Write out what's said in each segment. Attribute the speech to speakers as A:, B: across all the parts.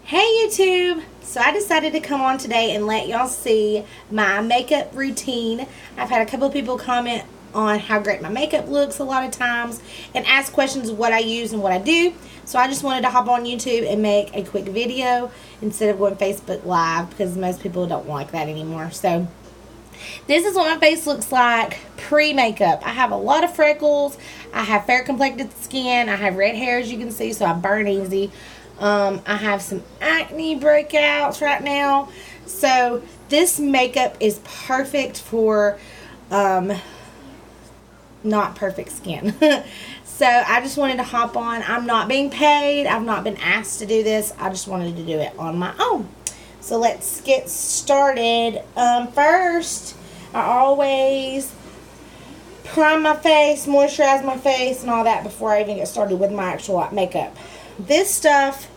A: Hey YouTube! So I decided to come on today and let y'all see my makeup routine. I've had a couple of people comment on how great my makeup looks a lot of times and ask questions of what I use and what I do. So I just wanted to hop on YouTube and make a quick video instead of going Facebook Live because most people don't like that anymore. So this is what my face looks like pre-makeup. I have a lot of freckles. I have fair complected skin. I have red hair, as you can see, so I burn easy. I have some acne breakouts right now. So this makeup is perfect for not perfect skin. So I just wanted to hop on. I'm not being paid. I've not been asked to do this. I just wanted to do it on my own. So let's get started. First, I always prime my face, moisturize my face, and all that before I even get started with my actual makeup. This stuff,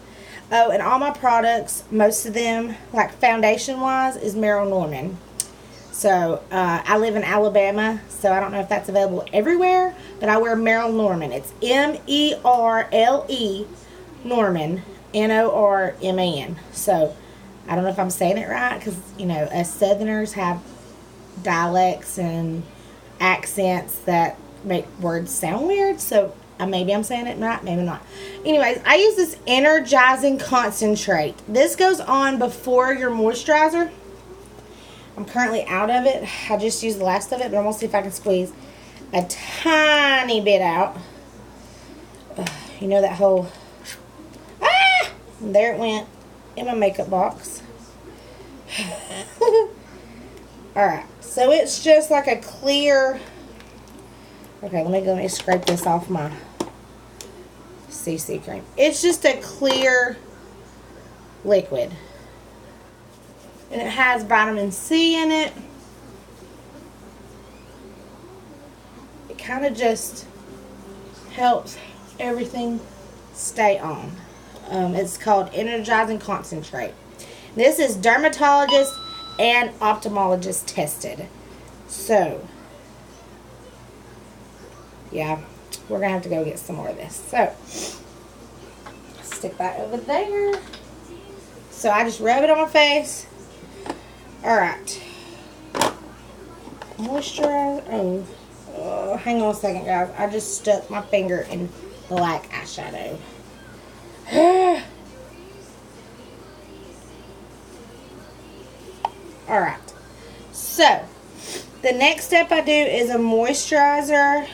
A: and all my products, most of them, like foundation-wise, is Merle Norman. So, I live in Alabama, so I don't know if that's available everywhere, but I wear Merle Norman. It's M-E-R-L-E Norman, N-O-R-M-A-N. So, I don't know if I'm saying it right, because, you know, us Southerners have dialects and accents that make words sound weird, so maybe I'm saying it right, maybe not. Anyways, I use this energizing concentrate. This goes on before your moisturizer. I'm currently out of it. I just used the last of it, but I'm going to see if I can squeeze a tiny bit out. You know that whole... Ah! There it went in my makeup box. Alright, so it's just like a clear... Okay, let me scrape this off my CC cream. It's just a clear liquid. And it has vitamin C in it. It kind of just helps everything stay on. It's called Energizing Concentrate. This is dermatologist and ophthalmologist tested. So, yeah, we're going to have to go get some more of this. So, stick that over there. So, I just rub it on my face. Alright. Moisturize. Oh, hang on a second, guys. I just stuck my finger in black eyeshadow. Alright. So, the next step I do is a moisturizer.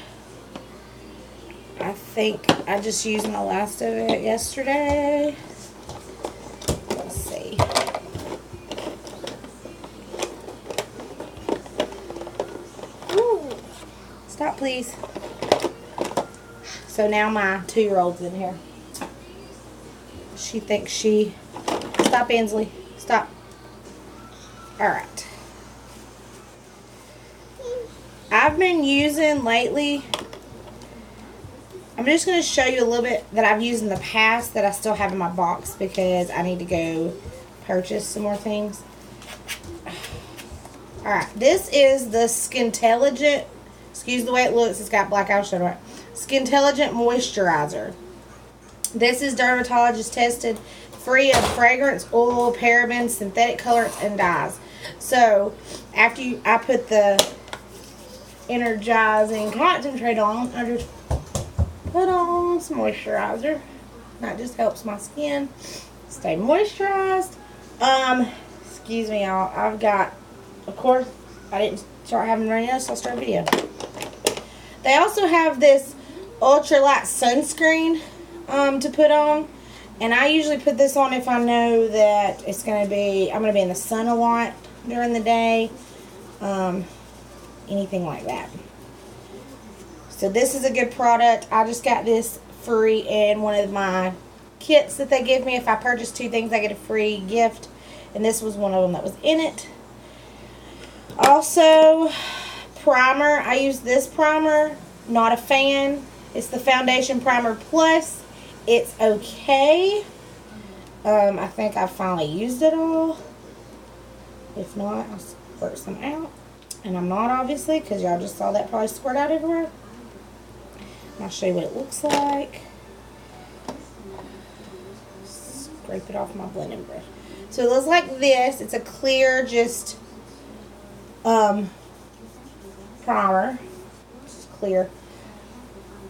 A: I think I just used my last of it yesterday. Let's see. Ooh. Stop, please. So now my 2-year-old's in here. She thinks she... Stop, Ainsley. Stop. Alright. I've been using lately... I'm just going to show you a little bit that I've used in the past that I still have in my box because I need to go purchase some more things. Alright, this is the Skintelligent, excuse the way it looks, it's got black eyeshadow on it. Skintelligent Moisturizer. This is dermatologist tested, free of fragrance, oil, parabens, synthetic colorants, and dyes. So, after I put the energizing concentrate on, I just put on some moisturizer. That just helps my skin stay moisturized. Excuse me, y'all. I've got, of course, I didn't start having rain yet, so I'll start a video. They also have this ultralight sunscreen to put on. And I usually put this on if I know that I'm going to be in the sun a lot during the day. Anything like that. So this is a good product. I just got this free in one of my kits that they give me. If I purchase 2 things, I get a free gift. And this was one of them that was in it. Also, primer. I use this primer. Not a fan. It's the Foundation Primer Plus. It's okay. I think I finally used it all. If not, I'll squirt some out. And I'm not, obviously, because y'all just saw that probably squirt out everywhere. I'll show you what it looks like. scrape it off my blending brush. So it looks like this. It's a clear, just primer. Just clear.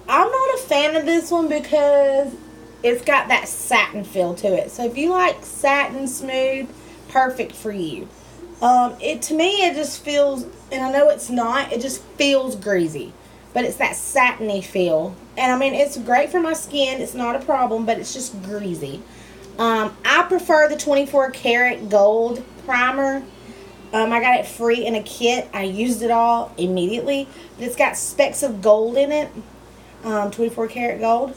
A: I'm not a fan of this one because it's got that satin feel to it. So if you like satin smooth, perfect for you. To me, it just feels, and I know it's not, it just feels greasy. But it's that satiny feel. And I mean, it's great for my skin. It's not a problem, but it's just greasy. I prefer the 24 karat gold primer. I got it free in a kit. I used it all immediately. But it's got specks of gold in it. 24 karat gold.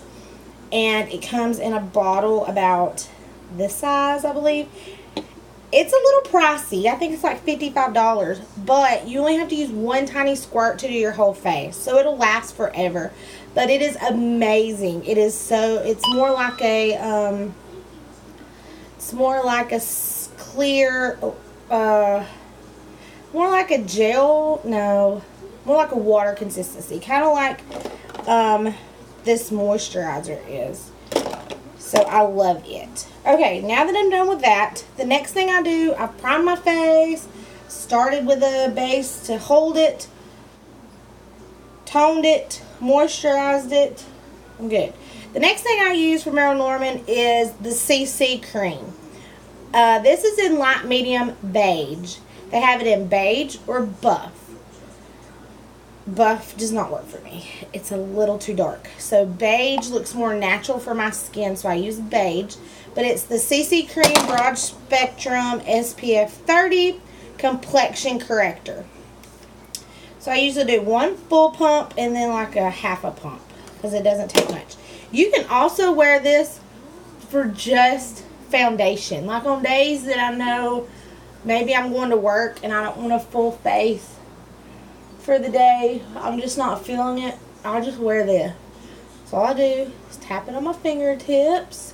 A: And it comes in a bottle about this size, I believe. It's a little pricey. I think it's like $55. But you only have to use one tiny squirt to do your whole face. So it'll last forever. But it is amazing. It is so, it's more like a, clear, more like a gel, no, more like a water consistency. Kind of like, this moisturizer is. So I love it. Okay, now that I'm done with that, the next thing I do, I prime my face, started with a base to hold it, toned it, moisturized it. I'm good. The next thing I use for Merle Norman is the CC cream. This is in light medium beige. They have it in beige or buff. Buff does not work for me. It's a little too dark. So beige looks more natural for my skin, so I use beige. But it's the CC Cream Broad Spectrum SPF 30 Complexion Corrector. So I usually do one full pump and then like a half a pump because it doesn't take much. You can also wear this for just foundation. Like on days that I know maybe I'm going to work and I don't want a full face for the day, I'm just not feeling it, I'll just wear this. So all I do is tap it on my fingertips,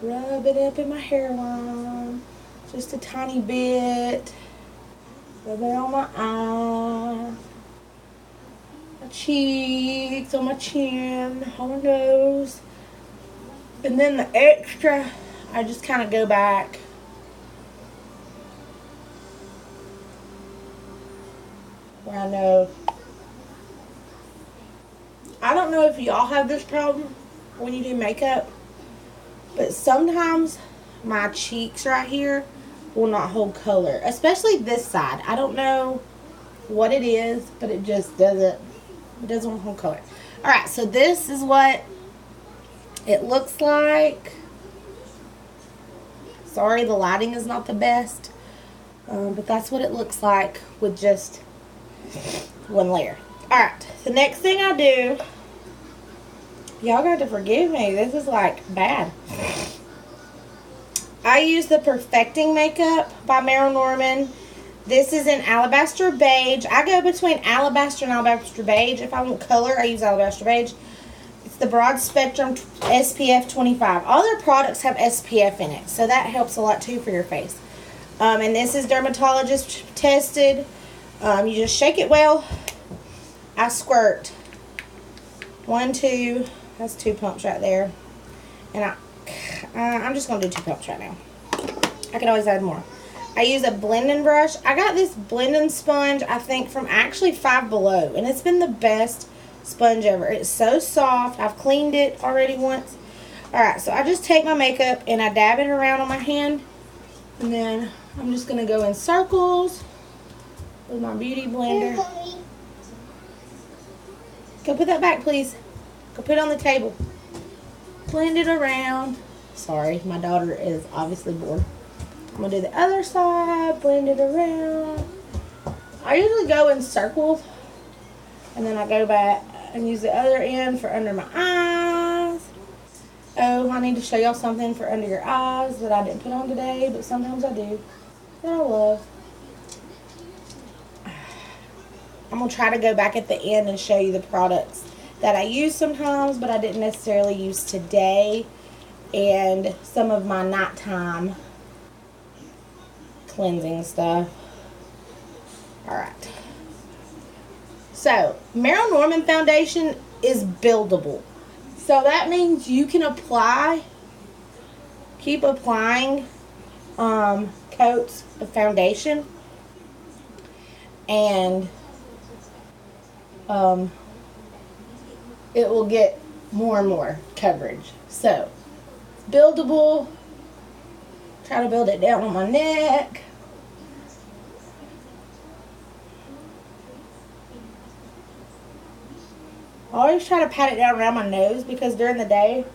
A: rub it up in my hairline, just a tiny bit, rub it on my eye, my cheeks, on my chin, on my nose, and then the extra, I just kind of go back where I know. I don't know if y'all have this problem when you do makeup, but sometimes my cheeks right here will not hold color, especially this side. I don't know what it is, but it just doesn't hold color. Alright, so this is what it looks like. Sorry, the lighting is not the best, but that's what it looks like with just one layer. Alright, the next thing I do, y'all got to forgive me, this is like bad. I use the Perfecting Makeup by Merle Norman. This is in Alabaster Beige. I go between Alabaster and Alabaster Beige. If I want color, I use Alabaster Beige. It's the Broad Spectrum SPF 25. All their products have SPF in it, so that helps a lot too for your face. And this is dermatologist tested. You just shake it well. I squirt 1, 2, that's 2 pumps right there. And I'm just going to do 2 pumps right now. I can always add more. I use a blending brush. I got this blending sponge, I think, from actually Five Below. And it's been the best sponge ever. It's so soft. I've cleaned it already once. Alright, so I just take my makeup and I dab it around on my hand. And then I'm just going to go in circles with my beauty blender. Go put that back, please. Go put it on the table. Blend it around. Sorry, my daughter is obviously bored. I'm going to do the other side. Blend it around. I usually go in circles. And then I go back and use the other end for under my eyes. Oh, I need to show y'all something for under your eyes that I didn't put on today. But sometimes I do. That I love. I'm going to try to go back at the end and show you the products that I use sometimes, but I didn't necessarily use today, and some of my nighttime cleansing stuff. Alright. So, Merle Norman foundation is buildable. So that means you can apply keep applying coats of foundation, and it will get more and more coverage. So, it's buildable. Try to build it down on my neck. I always try to pat it down around my nose because during the day,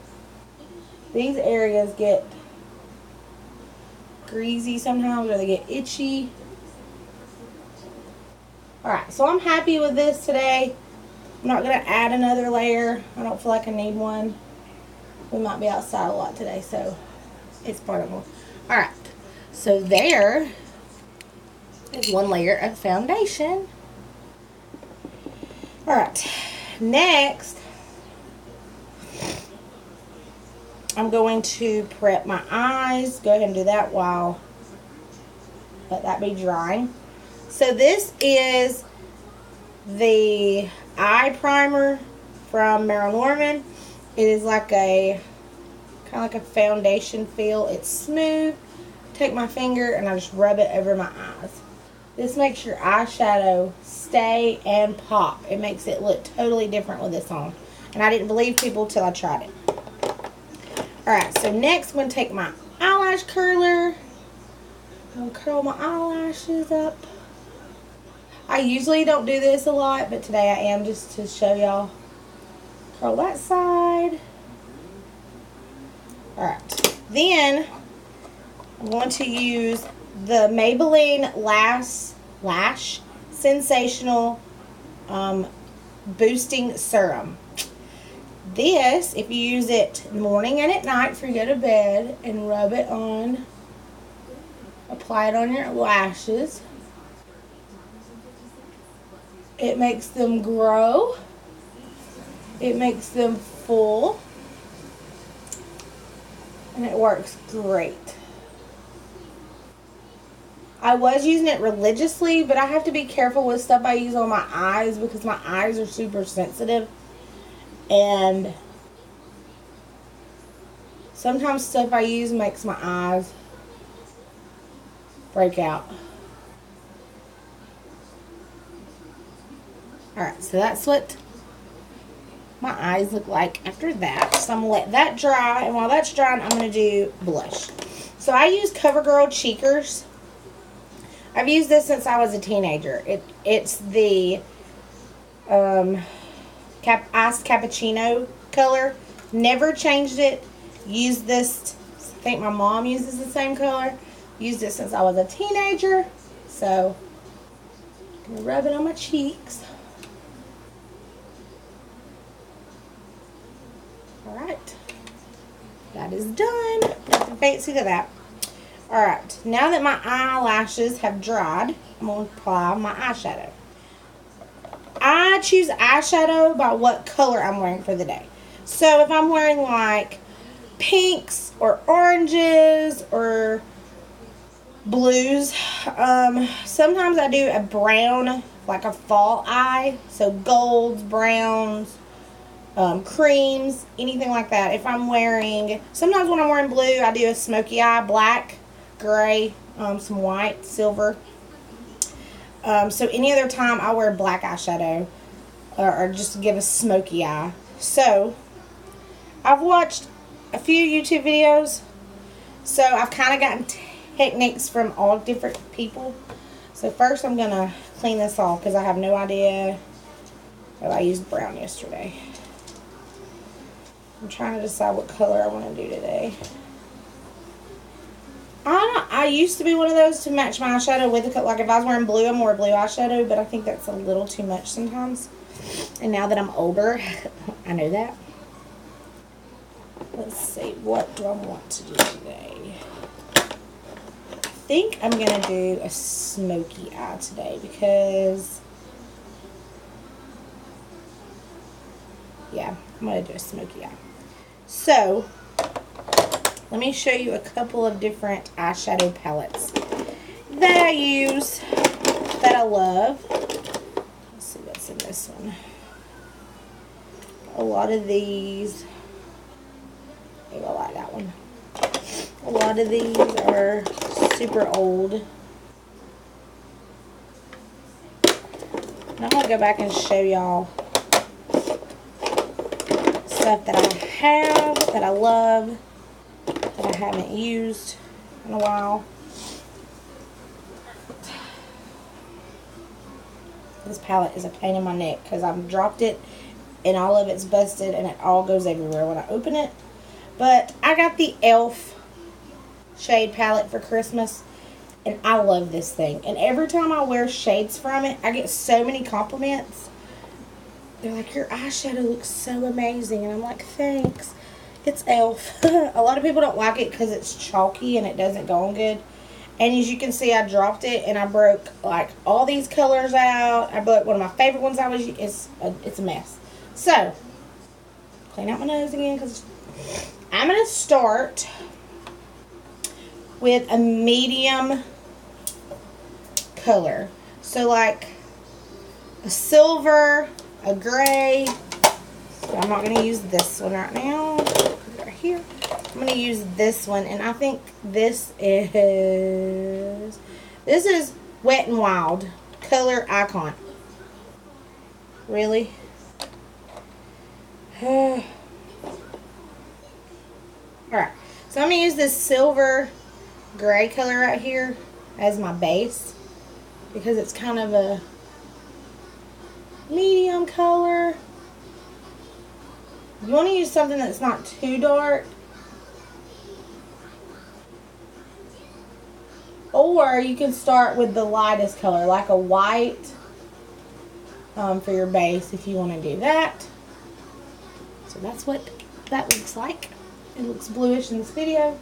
A: these areas get greasy sometimes, or they get itchy. Alright, so I'm happy with this today. I'm not going to add another layer. I don't feel like I need one. We might be outside a lot today, so it's part of it. Alright, so there is one layer of foundation. Alright, next I'm going to prep my eyes. Go ahead and do that while let that be drying. So this is the eye primer from Merle Norman. It is like a kind of like a foundation feel. It's smooth. Take my finger and I just rub it over my eyes. This makes your eyeshadow stay and pop. It makes it look totally different with this on. And I didn't believe people till I tried it. Alright, so next I'm going to take my eyelash curler. I'm going to curl my eyelashes up. I usually don't do this a lot, but today I am, just to show y'all. Curl that side. Alright, then I'm going to use the Maybelline Lash Sensational Boosting Serum. This, if you use it morning and at night before you go to bed, and rub it on, apply it on your lashes, it makes them grow, it makes them full, and it works great. I was using it religiously, but I have to be careful with stuff I use on my eyes because my eyes are super sensitive. And sometimes stuff I use makes my eyes break out. Alright, so that's what my eyes look like after that. So I'm going to let that dry. And while that's drying, I'm going to do blush. So I use CoverGirl Cheekers. I've used this since I was a teenager. It's the Iced Cappuccino color. Never changed it. Used this, I think my mom uses the same color. Used it since I was a teenager. So, I'm going to rub it on my cheeks. Alright. That is done. Nothing fancy to that. Alright. Now that my eyelashes have dried, I'm going to apply my eyeshadow. I choose eyeshadow by what color I'm wearing for the day. So if I'm wearing like pinks or oranges or blues, sometimes I do a brown, like a fall eye. So golds, browns, creams, anything like that. If I'm wearing, sometimes when I'm wearing blue, I do a smoky eye, black, gray, some white, silver. So any other time I wear black eyeshadow or just to give a smoky eye. So I've watched a few YouTube videos, so I've kind of gotten techniques from all different people. So first I'm going to clean this off because I have no idea. Oh, I used brown yesterday. I'm trying to decide what color I want to do today. I used to be one of those to match my eyeshadow with the color. Like if I was wearing blue, I'm more blue eyeshadow, but I think that's a little too much sometimes. And now that I'm older, I know that. Let's see, what do I want to do today? I think I'm going to do a smoky eye today because, yeah, I'm going to do a smoky eye. So, let me show you a couple of different eyeshadow palettes that I use, that I love. Let's see what's in this one. A lot of these, maybe I like that one. A A lot of these are super old. And I'm going to go back and show y'all stuff that I have, that I love, that I haven't used in a while. This palette is a pain in my neck because I've dropped it and all of it's busted and it all goes everywhere when I open it. But I got the e.l.f. shade palette for Christmas and I love this thing. And every time I wear shades from it, I get so many compliments. They're like, your eyeshadow looks so amazing. And I'm like, thanks. It's e.l.f. A lot of people don't like it because it's chalky and it doesn't go on good. And as you can see, I dropped it and I broke like all these colors out. I broke one of my favorite ones I was using. It's a mess. So, clean out my nose again because I'm going to start with a medium color. So like a silver, a gray. So I'm not going to use this one right now. Put it right here. I'm going to use this one, and I think this is Wet n Wild Color Icon. Really? Alright, so I'm going to use this silver gray color right here as my base because it's kind of a medium color. You want to use something that's not too dark. Or you can start with the lightest color, like a white, for your base if you want to do that. So that's what that looks like. It looks bluish in this video.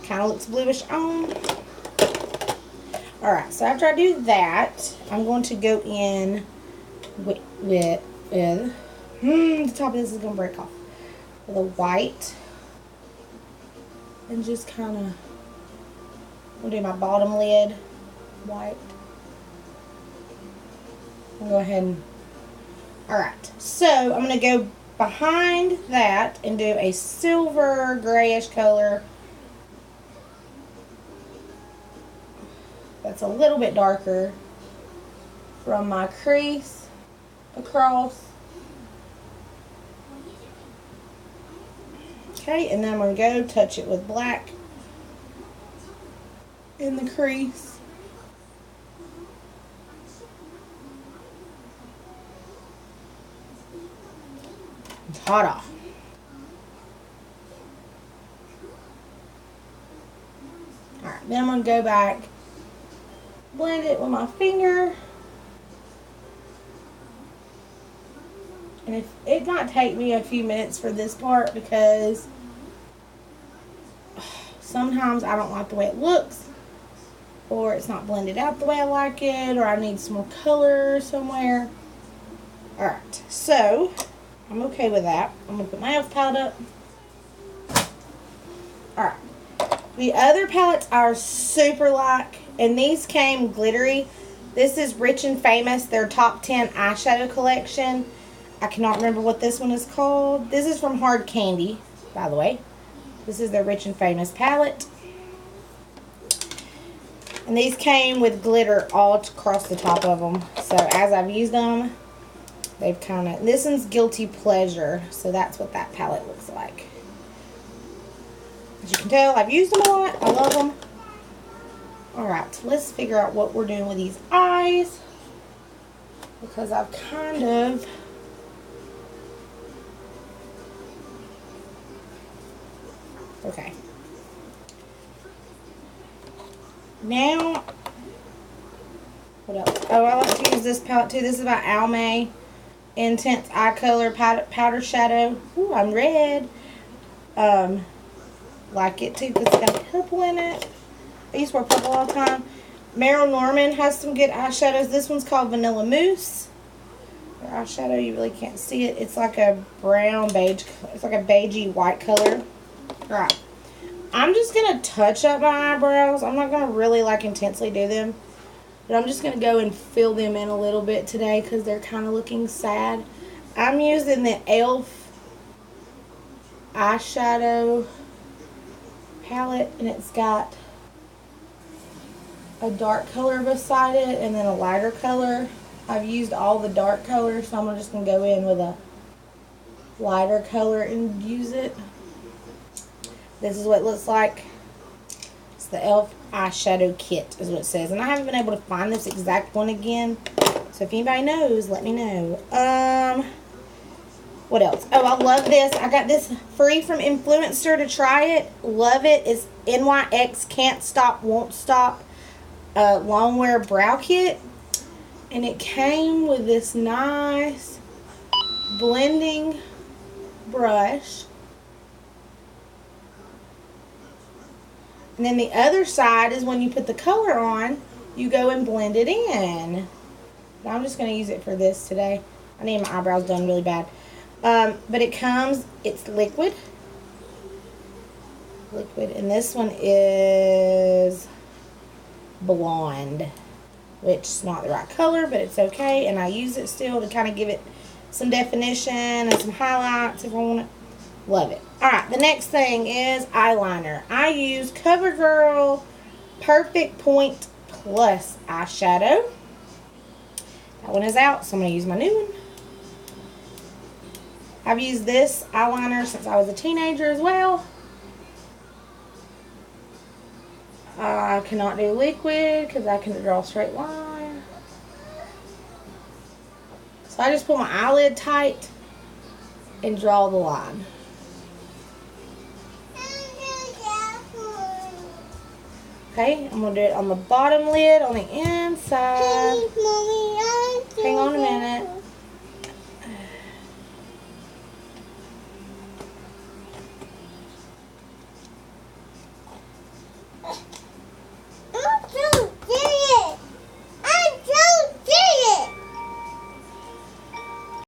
A: Kind of looks bluish on. Alright, so after I do that, I'm going to go in with the top of this is going to break off. With a white. And just kind of, I'm going to do my bottom lid white. I'll go ahead and, alright, so I'm going to go behind that and do a silver grayish color that's a little bit darker from my crease across. Okay, and then I'm going to go touch it with black in the crease. Ta-da. Alright, then I'm going to go back, blend it with my finger. And it might take me a few minutes for this part because sometimes I don't like the way it looks, or it's not blended out the way I like it, or I need some more color somewhere. Alright, so I'm okay with that. I'm going to put my e.l.f. palette up. Alright. The other palettes are super like, and these came glittery. This is Rich and Famous, their top 10 eyeshadow collection. I cannot remember what this one is called. This is from Hard Candy, by the way. This is their Rich and Famous palette. And these came with glitter all across the top of them. So as I've used them, they've kind of, this one's Guilty Pleasure. So that's what that palette looks like. As you can tell, I've used them a lot. I love them. Alright, let's figure out what we're doing with these eyes. Because I've kind of... Okay. Now, what else? Oh, I like to use this palette too. This is by Almay Intense Eye Color Powder Shadow. Ooh, I'm red. Like it too because it's got purple in it. I used to wear purple all the time. Merle Norman has some good eyeshadows. This one's called Vanilla Mousse. Their eyeshadow, you really can't see it. It's like a brown beige. It's like a beigey white color. Right. I'm just going to touch up my eyebrows. I'm not going to really like intensely do them. But I'm just going to go and fill them in a little bit today because they're kind of looking sad. I'm using the e.l.f. eyeshadow palette, and it's got a dark color beside it and then a lighter color. I've used all the dark colors, so I'm just going to go in with a lighter color and use it. This is what it looks like. It's the e.l.f. eyeshadow kit is what it says. And I haven't been able to find this exact one again. So if anybody knows, let me know. What else? Oh, I love this. I got this free from Influencer to try it. Love it. It's NYX Can't Stop, Won't Stop long wear brow kit. And it came with this nice blending brush. And then the other side is when you put the color on, you go and blend it in. Now I'm just going to use it for this today. I need my eyebrows done really bad. But it comes, it's liquid. And this one is blonde, which is not the right color, but it's okay. And I use it still to kind of give it some definition and some highlights if I want it. Love it. Alright, the next thing is eyeliner. I use CoverGirl Perfect Point Plus eyeshadow. That one is out, so I'm going to use my new one. I've used this eyeliner since I was a teenager as well. I cannot do liquid because I can draw a straight line. So I just pull my eyelid tight and draw the line. Okay, I'm going to do it on the bottom lid on the inside. Hang on a minute.